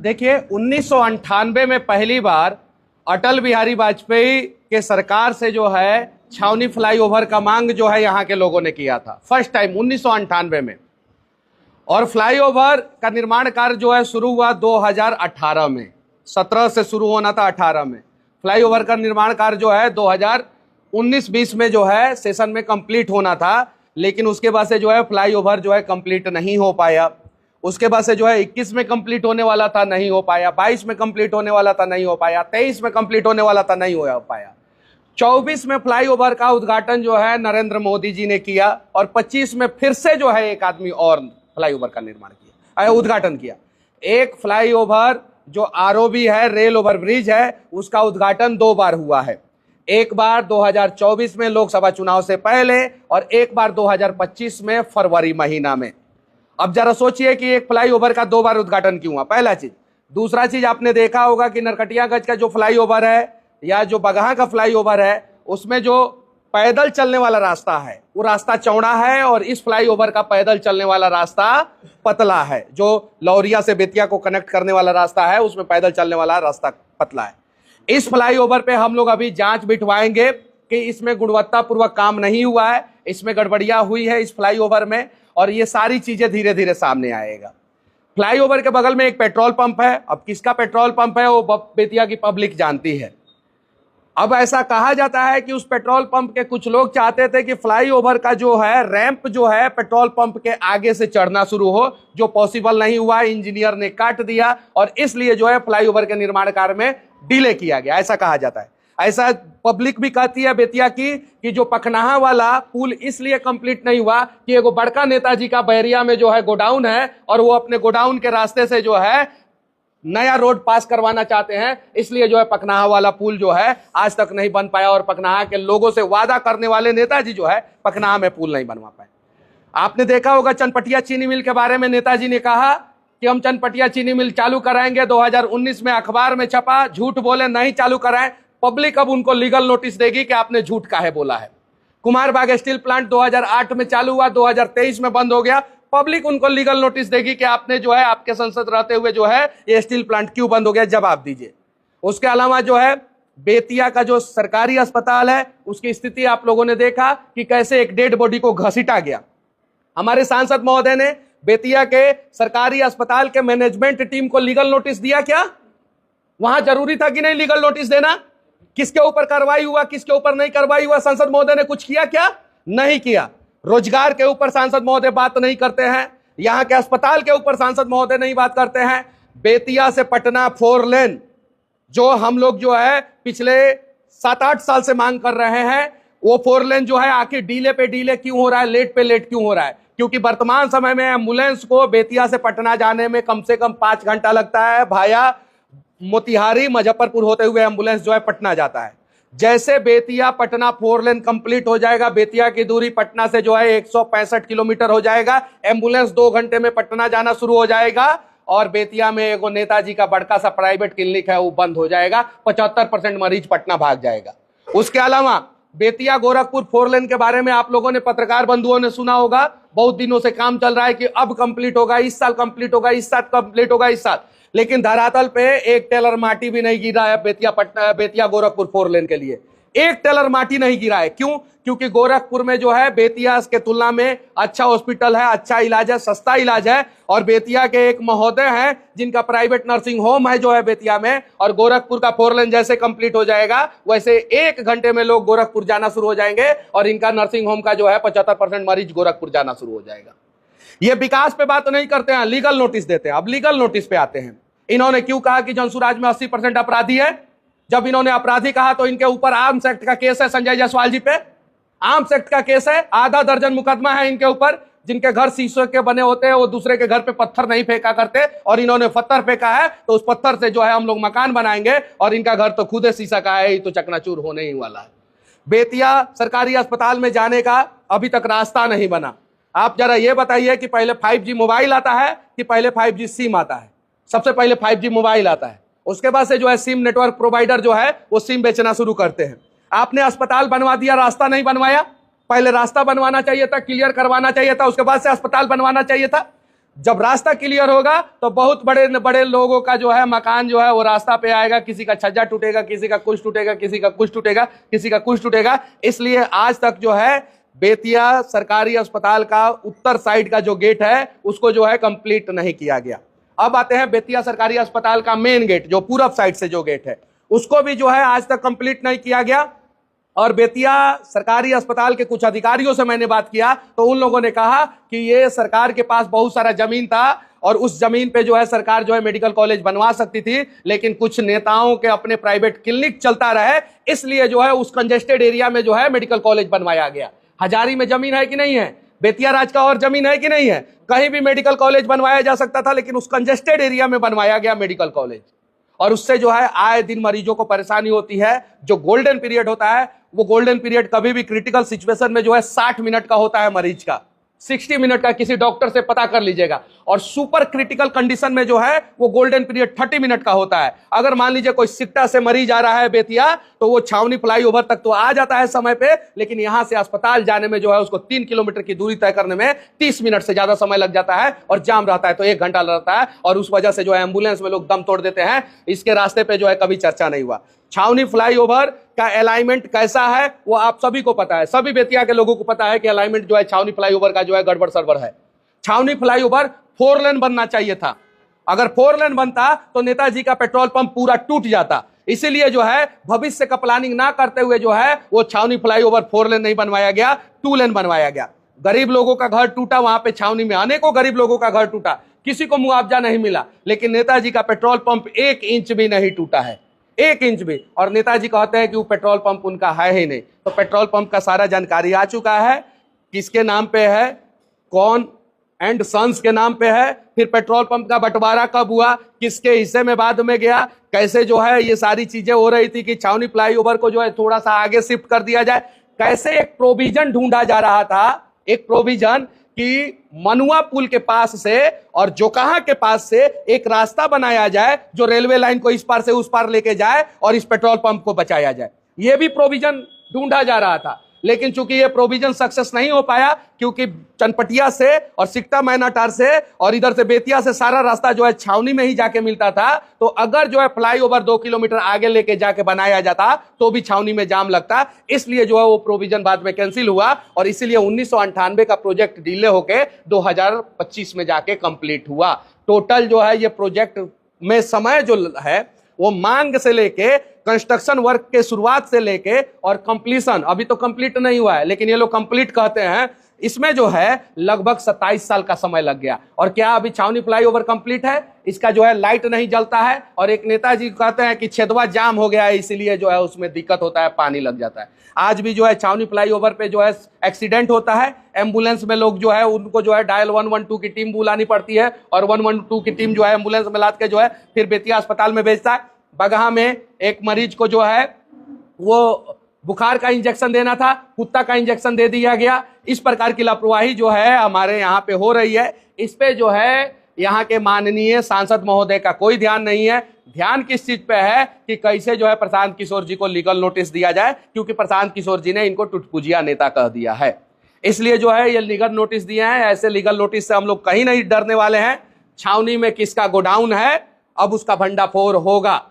देखिए 1998 में पहली बार अटल बिहारी वाजपेयी के सरकार से जो है छावनी फ्लाईओवर का मांग जो है यहाँ के लोगों ने किया था फर्स्ट टाइम 1998 में। और फ्लाईओवर का निर्माण कार्य जो है शुरू हुआ 2018 में। 17 से शुरू होना था, 18 में। फ्लाईओवर का निर्माण कार्य जो है 2019-20 में जो है सेशन में कंप्लीट होना था, लेकिन उसके बाद से जो है फ्लाईओवर जो है कंप्लीट नहीं हो पाया। उसके बाद से जो है 21 में कंप्लीट होने वाला था, नहीं हो पाया। 22 में कंप्लीट होने वाला था, नहीं हो पाया। 23 में कंप्लीट होने वाला था, नहीं हो पाया। 24 में फ्लाईओवर का उद्घाटन जो है नरेंद्र मोदी जी ने किया और 25 में फिर से जो है एक आदमी और फ्लाईओवर का निर्माण किया, उद्घाटन किया। एक फ्लाईओवर जो आरओबी है, रेल ओवर ब्रिज है, उसका उद्घाटन 2 बार हुआ है। एक बार 2024 में लोकसभा चुनाव से पहले और एक बार 2025 में फरवरी महीना में। अब जरा सोचिए कि एक फ्लाईओवर का 2 बार उद्घाटन क्यों हुआ, पहला चीज। दूसरा चीज, आपने देखा होगा कि नरकटियागंज का जो फ्लाईओवर है या जो बगहा का फ्लाईओवर है, उसमें जो पैदल चलने वाला रास्ता है वो रास्ता चौड़ा है और इस फ्लाईओवर का पैदल चलने वाला रास्ता पतला है। जो लौरिया से बेतिया को कनेक्ट करने वाला रास्ता है उसमें पैदल चलने वाला रास्ता पतला है। इस फ्लाईओवर पे हम लोग अभी जांच बिठवाएंगे कि इसमें गुणवत्तापूर्वक काम नहीं हुआ है, इसमें गड़बड़ियां हुई है इस फ्लाईओवर में, और ये सारी चीजें धीरे धीरे सामने आएगा। फ्लाईओवर के बगल में एक पेट्रोल पंप है। अब किसका पेट्रोल पंप है वो बेतिया की पब्लिक जानती है। अब ऐसा कहा जाता है कि उस पेट्रोल पंप के कुछ लोग चाहते थे कि फ्लाईओवर का जो है रैंप जो है पेट्रोल पंप के आगे से चढ़ना शुरू हो, जो पॉसिबल नहीं हुआ। इंजीनियर ने काट दिया और इसलिए जो है फ्लाईओवर के निर्माण कार्य में डिले किया गया, ऐसा कहा जाता है। ऐसा पब्लिक भी कहती है बेतिया की कि जो पखनाहा वाला पुल इसलिए कंप्लीट नहीं हुआ कि एगो बड़का नेताजी का बैरिया में जो है गोडाउन है और वो अपने गोडाउन के रास्ते से जो है नया रोड पास करवाना चाहते हैं, इसलिए जो है पखनाहा वाला पुल जो है आज तक नहीं बन पाया। और पखनाहा के लोगों से वादा करने वाले नेताजी जो है पखनाहा में पुल नहीं बनवा पाए। आपने देखा होगा चनपटिया चीनी मिल के बारे में नेताजी ने कहा कि हम चनपटिया चीनी मिल चालू कराएंगे। 2019 में अखबार में छपा, झूठ बोले, नहीं चालू कराएं। पब्लिक अब उनको लीगल नोटिस देगी कि आपने झूठ काहे बोला है। कुमारबाग स्टील प्लांट 2008 में चालू हुआ, 2023 में बंद हो गया। पब्लिक उनको लीगल नोटिस देगी कि आपने जो है आपके संसद रहते हुए जो है ये स्टील प्लांट क्यों बंद हो गया, जवाब दीजिए। उसके अलावा जो है बेतिया का जो सरकारी अस्पताल है उसकी स्थिति आप लोगों ने देखा कि कैसे एक डेड बॉडी को घसीटा गया। हमारे सांसद महोदय ने बेतिया के सरकारी अस्पताल के मैनेजमेंट टीम को लीगल नोटिस दिया क्या? वहां जरूरी था कि नहीं लीगल नोटिस देना? किसके ऊपर कार्रवाई हुआ, किसके ऊपर नहीं कार्रवाई हुआ? सांसद महोदय ने कुछ किया क्या? नहीं किया। रोजगार के ऊपर सांसद महोदय बात नहीं करते हैं, यहां के अस्पताल के ऊपर सांसद महोदय नहीं बात करते हैं। बेतिया से पटना 4 लेन जो हम लोग जो है पिछले 7-8 साल से मांग कर रहे हैं, वो 4 लेन जो है आखिर डीले पे डीले क्यों हो रहा है, लेट पे लेट क्यों हो रहा है? क्योंकि वर्तमान समय में एम्बुलेंस को बेतिया से पटना जाने में कम से कम 5 घंटा लगता है। भाया मोतिहारी मुजफ्फरपुर होते हुए एम्बुलेंस जो है पटना जाता है। जैसे बेतिया पटना 4 लेन कंप्लीट हो जाएगा, बेतिया की दूरी पटना से जो है 165 किलोमीटर हो जाएगा। एम्बुलेंस 2 घंटे में पटना जाना शुरू हो जाएगा और बेतिया में एगो नेताजी का बड़का सा प्राइवेट क्लिनिक है वो बंद हो जाएगा। 75% मरीज पटना भाग जाएगा। उसके अलावा बेतिया गोरखपुर 4 लेन के बारे में आप लोगों ने, पत्रकार बंधुओं ने सुना होगा, बहुत दिनों से काम चल रहा है कि अब कंप्लीट होगा, इस साल कंप्लीट होगा, इस साल कंप्लीट होगा, इस साल। लेकिन धरातल पे एक टेलर माटी भी नहीं गिरा है बेतिया गोरखपुर 4 लेन के लिए। एक टेलर माटी नहीं गिरा है। क्यों? क्योंकि गोरखपुर में जो है बेतिया के तुलना में अच्छा हॉस्पिटल है, अच्छा इलाज है, सस्ता इलाज है। और बेतिया के एक महोदय हैं जिनका प्राइवेट नर्सिंग होम है जो है बेतिया में। और गोरखपुर का 4 लेन जैसे कंप्लीट हो जाएगा वैसे 1 घंटे में लोग गोरखपुर जाना शुरू हो जाएंगे और इनका नर्सिंग होम का जो है 75% मरीज गोरखपुर जाना शुरू हो जाएगा। ये विकास पे बात नहीं करते हैं, लीगल नोटिस देते हैं। अब लीगल नोटिस पे आते हैं। इन्होंने क्यों कहा कि जंसुराज में 80% अपराधी है? जब इन्होंने अपराधी कहा तो इनके ऊपर आर्म्स एक्ट का केस है संजय जायसवाल जी पे। आर्म्स एक्ट का केस है, आधा दर्जन मुकदमा है इनके ऊपर। जिनके घर शीशे के बने होते हैं वो दूसरे के घर पे पत्थर नहीं फेंका करते, और इन्होंने पत्थर फेंका है तो उस पत्थर से जो है हम लोग मकान बनाएंगे, और इनका घर तो खुद शीशा का है, तो चकनाचूर होने ही वाला है। बेतिया सरकारी अस्पताल में जाने का अभी तक रास्ता नहीं बना। आप जरा ये बताइए कि पहले 5G मोबाइल आता है कि पहले 5G सिम आता है? सबसे पहले 5G मोबाइल आता है, उसके बाद से जो है सिम नेटवर्क प्रोवाइडर जो है वो सिम बेचना शुरू करते हैं। आपने अस्पताल बनवा दिया, रास्ता नहीं बनवाया। पहले रास्ता बनवाना चाहिए था, क्लियर करवाना चाहिए था, उसके बाद से अस्पताल बनवाना चाहिए था। जब रास्ता क्लियर होगा तो बहुत बड़े बड़े लोगों का जो है मकान जो है वो रास्ता पे आएगा, किसी का छज्जा टूटेगा, किसी का कुछ टूटेगा, किसी का कुछ टूटेगा, किसी का कुछ टूटेगा। इसलिए आज तक जो है बेतिया सरकारी अस्पताल का उत्तर साइड का जो गेट है उसको जो है कंप्लीट नहीं किया गया। अब आते हैं बेतिया सरकारी अस्पताल का मेन गेट, जो पूरब साइड से जो गेट है उसको भी जो है आज तक कंप्लीट नहीं किया गया। और बेतिया सरकारी अस्पताल के कुछ अधिकारियों से मैंने बात किया तो उन लोगों ने कहा कि ये सरकार के पास बहुत सारा जमीन था और उस जमीन पे जो है सरकार जो है मेडिकल कॉलेज बनवा सकती थी, लेकिन कुछ नेताओं के अपने प्राइवेट क्लिनिक चलता रहे, इसलिए जो है उस कंजेस्टेड एरिया में जो है मेडिकल कॉलेज बनवाया गया। हजारी में जमीन है कि नहीं है, बेतिया राज का और जमीन है कि नहीं है, कहीं भी मेडिकल कॉलेज बनवाया जा सकता था, लेकिन उस कंजेस्टेड एरिया में बनवाया गया मेडिकल कॉलेज। और उससे जो है आए दिन मरीजों को परेशानी होती है। जो गोल्डन पीरियड होता है वो गोल्डन पीरियड कभी भी क्रिटिकल सिचुएशन में जो है 60 मिनट का होता है मरीज का, 60 मिनट का, किसी डॉक्टर से पता कर लीजिएगा। और सुपर क्रिटिकल कंडीशन में जो है वो गोल्डन पीरियड 30 मिनट का होता है। अगर मान लीजिए कोई सिकटा से मरीज आ रहा है बेतिया तो वो छावनी फ्लाईओवर तक तो आ जाता है समय पे, लेकिन यहां से अस्पताल जाने में जो है उसको 3 किलोमीटर की दूरी तय करने में 30 मिनट से ज्यादा समय लग जाता है और जाम रहता है तो 1 घंटा लगता है। और उस वजह से जो है एम्बुलेंस में लोग दम तोड़ देते हैं। इसके रास्ते पे जो है कभी चर्चा नहीं हुआ। छावनी फ्लाईओवर का अलाइनमेंट कैसा है वो आप सभी को पता है, सभी बेतिया के लोगों को पता है कि अलाइनमेंट जो है छावनी फ्लाईओवर का जो है गड़बड़ सरबर है। छावनी फ्लाईओवर 4 लेन बनना चाहिए था। अगर 4 लेन बनता तो नेताजी का पेट्रोल पंप पूरा टूट जाता। इसीलिए जो है भविष्य का प्लानिंग ना करते हुए जो है वो छावनी फ्लाईओवर 4 लेन नहीं बनवाया गया, 2 लेन बनवाया गया। गरीब लोगों का घर टूटा, वहां पे छावनी में अनेकों गरीब लोगों का घर टूटा, किसी को मुआवजा नहीं मिला, लेकिन नेताजी का पेट्रोल पंप 1 इंच भी नहीं टूटा है, 1 इंच भी। और नेताजी कहते हैं कि वो पेट्रोल पंप उनका है ही नहीं। तो पेट्रोल पंप का सारा जानकारी आ चुका है, किसके नाम पे है, कौन एंड सन्स के नाम पे है, फिर पेट्रोल पंप का बंटवारा कब हुआ, किसके हिस्से में बाद में गया, कैसे जो है ये सारी चीजें हो रही थी कि छावनी फ्लाईओवर को जो है थोड़ा सा आगे शिफ्ट कर दिया जाए, कैसे एक प्रोविजन ढूंढा जा रहा था, एक प्रोविजन कि मनुआ पुल के पास से और जोकाहा के पास से एक रास्ता बनाया जाए जो रेलवे लाइन को इस पार से उस पार लेके जाए और इस पेट्रोल पंप को बचाया जाए। यह भी प्रोविजन ढूंढा जा रहा था, लेकिन चूंकि ये प्रोविजन सक्सेस नहीं हो पाया क्योंकि चनपटिया से और सिकटा मैनाटार से और इधर से बेतिया से सारा रास्ता जो है छावनी में ही जाके मिलता था। तो अगर जो है फ्लाईओवर 2 किलोमीटर आगे लेके जाके बनाया जाता तो भी छावनी में जाम लगता। इसलिए जो है वो प्रोविजन बाद में कैंसिल हुआ और इसीलिए 1998 का प्रोजेक्ट डिले होके 2025 में जाके कंप्लीट हुआ। टोटल जो है ये प्रोजेक्ट में समय जो है वो मांग से लेके कंस्ट्रक्शन वर्क के शुरुआत से लेके और कंप्लीशन, अभी तो कंप्लीट नहीं हुआ है लेकिन ये लोग कंप्लीट कहते हैं, इसमें जो है लगभग 27 साल का समय लग गया। और क्या अभी छावनी फ्लाईओवर कंप्लीट है? इसका जो है लाइट नहीं जलता है और एक नेताजी कहते हैं कि छेदवा जाम हो गया है, इसीलिए जो है उसमें दिक्कत होता है, पानी लग जाता है। आज भी जो है छावनी फ्लाईओवर पे जो है एक्सीडेंट होता है, एम्बुलेंस में लोग जो है उनको जो है डायल 112 की टीम बुलानी पड़ती है और 112 की टीम जो है एम्बुलेंस में लाद के जो है फिर बेतिया अस्पताल में भेजता है। बगहा में एक मरीज को जो है वो बुखार का इंजेक्शन देना था, कुत्ता का इंजेक्शन दे दिया गया। इस प्रकार की लापरवाही जो है हमारे यहाँ पे हो रही है, इस पे जो है यहाँ के माननीय सांसद महोदय का कोई ध्यान नहीं है। ध्यान किस चीज पे है कि कैसे जो है प्रशांत किशोर जी को लीगल नोटिस दिया जाए, क्योंकि प्रशांत किशोर जी ने इनको टुटपुजिया नेता कह दिया है, इसलिए जो है ये लीगल नोटिस दिए हैं। ऐसे लीगल नोटिस से हम लोग कहीं नहीं डरने वाले हैं। छावनी में किसका गोडाउन है, अब उसका भंडाफोड़ होगा।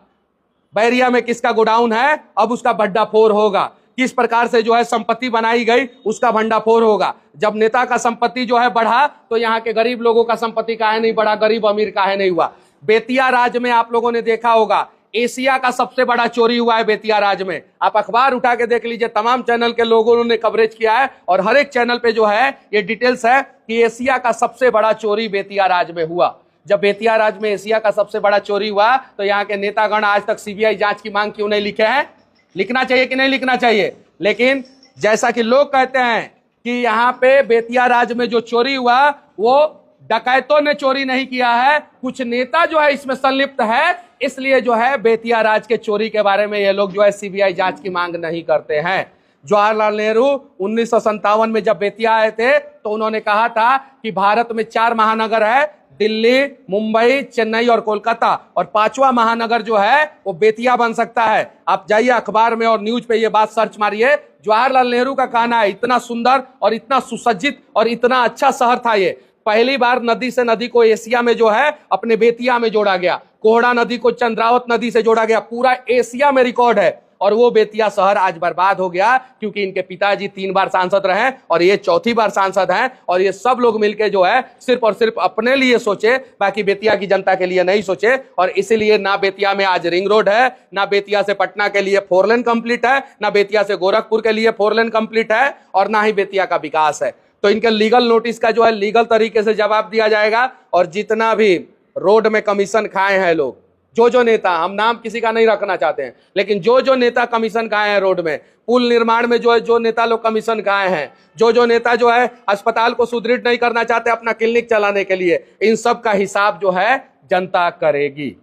बैरिया में किसका गोडाउन है, अब उसका भंडाफोड़ होगा। किस प्रकार से जो है संपत्ति बनाई गई उसका भंडाफोड़ होगा। जब नेता का संपत्ति जो है बढ़ा तो यहाँ के गरीब लोगों का संपत्ति काहे नहीं बढ़ा, गरीब अमीर काहे नहीं हुआ। बेतिया राज में आप लोगों ने देखा होगा एशिया का सबसे बड़ा चोरी हुआ है बेतिया राज में। आप अखबार उठा के देख लीजिए, तमाम चैनल के लोगों ने कवरेज किया है और हर एक चैनल पे जो है ये डिटेल्स है कि एशिया का सबसे बड़ा चोरी बेतिया राज में हुआ। जब बेतिया राज में एशिया का सबसे बड़ा चोरी हुआ तो यहाँ के नेतागण आज तक सीबीआई जांच की मांग क्यों नहीं लिखे हैं? लिखना चाहिए कि नहीं लिखना चाहिए? लेकिन जैसा कि लोग कहते हैं कि यहाँ पे बेतिया राज में जो चोरी हुआ वो डकैतों ने चोरी नहीं किया है, कुछ नेता जो है इसमें संलिप्त है, इसलिए जो है बेतिया राज के चोरी के बारे में ये लोग जो है सीबीआई जांच की मांग नहीं करते हैं। जवाहरलाल नेहरू 1957 में जब बेतिया आए थे तो उन्होंने कहा था कि भारत में 4 महानगर है, दिल्ली, मुंबई, चेन्नई और कोलकाता, और 5वां महानगर जो है वो बेतिया बन सकता है। आप जाइए अखबार में और न्यूज पे ये बात सर्च मारिए। जवाहरलाल नेहरू का कहना है इतना सुंदर और इतना सुसज्जित और इतना अच्छा शहर था ये। पहली बार नदी से नदी को एशिया में जो है अपने बेतिया में जोड़ा गया, कोहड़ा नदी को चंद्रावत नदी से जोड़ा गया, पूरा एशिया में रिकॉर्ड है। और वो बेतिया शहर आज बर्बाद हो गया क्योंकि इनके पिताजी 3 बार सांसद रहे और ये 4थी बार सांसद हैं, और ये सब लोग मिलके जो है सिर्फ और सिर्फ अपने लिए सोचे, बाकी बेतिया की जनता के लिए नहीं सोचे। और इसीलिए ना बेतिया में आज रिंग रोड है, ना बेतिया से पटना के लिए 4 लेन कंप्लीट है, ना बेतिया से गोरखपुर के लिए 4 लेन कंप्लीट है, और ना ही बेतिया का विकास है। तो इनके लीगल नोटिस का जो है लीगल तरीके से जवाब दिया जाएगा। और जितना भी रोड में कमीशन खाए हैं लोग, जो नेता, हम नाम किसी का नहीं रखना चाहते हैं, लेकिन जो नेता कमीशन खाए हैं रोड में, पुल निर्माण में जो नेता लोग कमीशन खाए हैं, जो नेता जो है अस्पताल को सुदृढ़ नहीं करना चाहते अपना क्लिनिक चलाने के लिए, इन सब का हिसाब जो है जनता करेगी।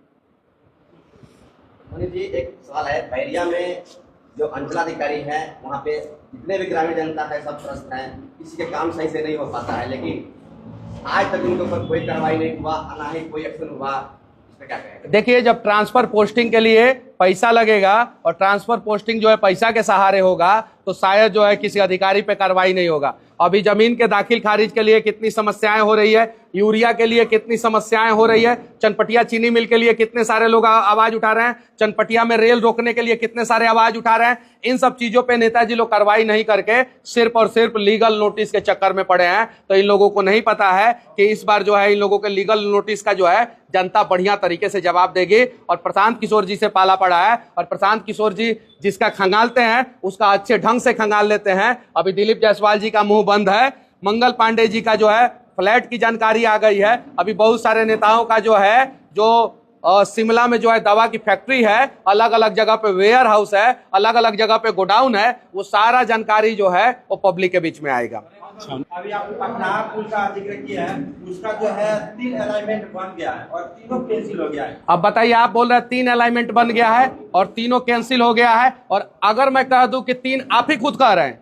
मनीष जी, एक सवाल है, बैरिया में जो अंचलाधिकारी है वहाँ पे जितने भी ग्रामीण जनता है सब त्रस्त है, किसी के काम सही से नहीं हो पाता है, लेकिन आज तक उनके ऊपर कोई कार्रवाई नहीं हुआ, ना ही कोई एक्शन हुआ। क्या कहें? देखिए, जब ट्रांसफर पोस्टिंग के लिए पैसा लगेगा और ट्रांसफर पोस्टिंग जो है पैसा के सहारे होगा तो शायद जो है किसी अधिकारी पे कार्रवाई नहीं होगा। अभी जमीन के दाखिल खारिज के लिए कितनी समस्याएं हो रही है, यूरिया के लिए कितनी समस्याएं हो रही है, चनपटिया चीनी मिल के लिए कितने सारे लोग आवाज उठा रहे हैं, चनपटिया में रेल रोकने के लिए कितने सारे आवाज उठा रहे हैं। इन सब चीजों पे नेताजी लोग कार्रवाई नहीं करके सिर्फ और सिर्फ लीगल नोटिस के चक्कर में पड़े हैं। तो इन लोगों को नहीं पता है कि इस बार जो है इन लोगों के लीगल नोटिस का जो है जनता बढ़िया तरीके से जवाब देगी। और प्रशांत किशोर जी से पाला पड़ा है, और प्रशांत किशोर जी जिसका खंगालते हैं उसका अच्छे ढंग से खंगाल लेते हैं। अभी दिलीप जायसवाल जी का मुंह बंद है, मंगल पांडे जी का जो है फ्लैट की जानकारी आ गई है। अभी बहुत सारे नेताओं का जो है शिमला में जो है दवा की फैक्ट्री है, अलग अलग जगह पे वेयर हाउस है, अलग अलग जगह पे गोडाउन है, वो सारा जानकारी जो है वो पब्लिक के बीच में आएगा। अभी आपने पटना पुल का जिक्र किया है, उसका जो है 3 अलाइनमेंट बन गया है और तीनों कैंसिल हो गया है। अब बताइए, आप बोल रहे हैं 3 अलाइनमेंट बन गया है और तीनों कैंसिल हो गया है, और अगर मैं कह दूं कि 3, आप ही खुद कह रहे हैं,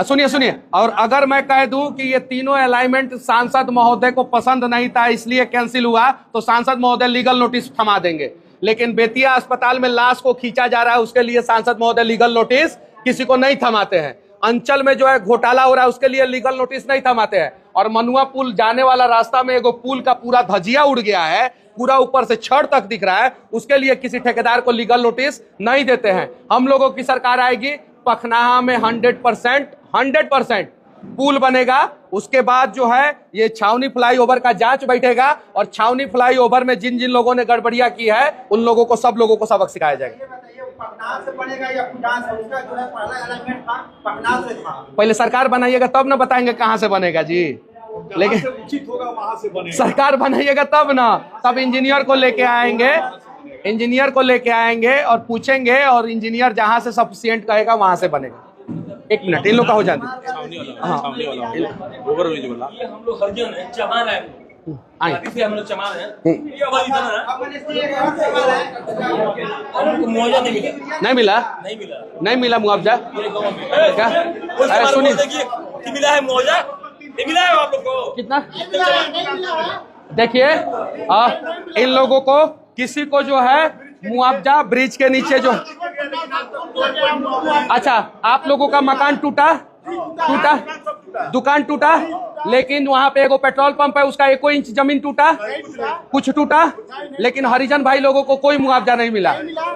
सुनिए, और अगर मैं कह दूं कि ये तीनों अलाइनमेंट सांसद महोदय को पसंद नहीं था इसलिए कैंसिल हुआ, तो सांसद महोदय लीगल नोटिस थमा देंगे। लेकिन बेतिया अस्पताल में लाश को खींचा जा रहा है, उसके लिए सांसद महोदय लीगल नोटिस किसी को नहीं थमाते हैं। अंचल में जो है घोटाला हो रहा है उसके लिए लीगल नोटिस नहीं थमाते हैं। और मनुआ पुल जाने वाला रास्ता में एगो पुल का पूरा धजिया उड़ गया है, पूरा ऊपर से छड़ तक दिख रहा है, उसके लिए किसी ठेकेदार को लीगल नोटिस नहीं देते हैं। हम लोगों की सरकार आएगी, पखनाहा में 100% पुल बनेगा। उसके बाद जो है ये छावनी फ्लाईओवर का जांच बैठेगा, और छावनी फ्लाईओवर में जिन जिन लोगों ने गड़बड़ियां की है उन लोगों को, सब लोगों को सबक सिखाया जाएगा। पटना से बनेगा या फुटान से? उसका जो है पहला अलाइनमेंट था पटना से था। पहले सरकार बनाइएगा तब ना बताएंगे कहां से बनेगा जी, लेकिन उचित होगा वहां से बनेगा। सरकार बनाइएगा तब ना, तब इंजीनियर को लेके आएंगे, और पूछेंगे, और इंजीनियर जहां से सफिशिएंट कहेगा वहां से बनेगा। 1 मिनट, इन लोग का हो जाते हैं। हम लोग हरिजन है, चमार है, से हम लोग चमार हैं, ये वाली इधर है। नहीं मिला मुआवजा। क्या सुनिए, मिला है मुआवजा, मिला है आप लोग को कितना? देखिए, इन लोगों को किसी को जो है मुआवजा ब्रिज के नीचे जो, अच्छा, आप लोगों का मकान टूटा, दुकान टूटा, लेकिन वहां पे एगो पेट्रोल पंप है, उसका 1 इंच जमीन टूटा, कुछ टूटा, लेकिन हरिजन भाई लोगों को कोई मुआवजा नहीं मिला।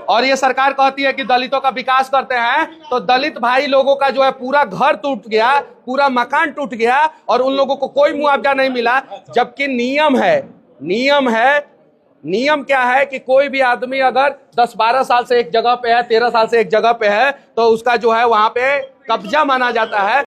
और ये सरकार कहती है कि दलितों का विकास करते हैं, तो दलित भाई लोगों का जो है पूरा घर टूट गया, पूरा मकान टूट गया, और उन लोगों को कोई मुआवजा नहीं मिला। जबकि नियम क्या है कि कोई भी आदमी अगर 10-12 साल से एक जगह पे है, 13 साल से एक जगह पे है, तो उसका जो है वहां पे कब्जा माना जाता है।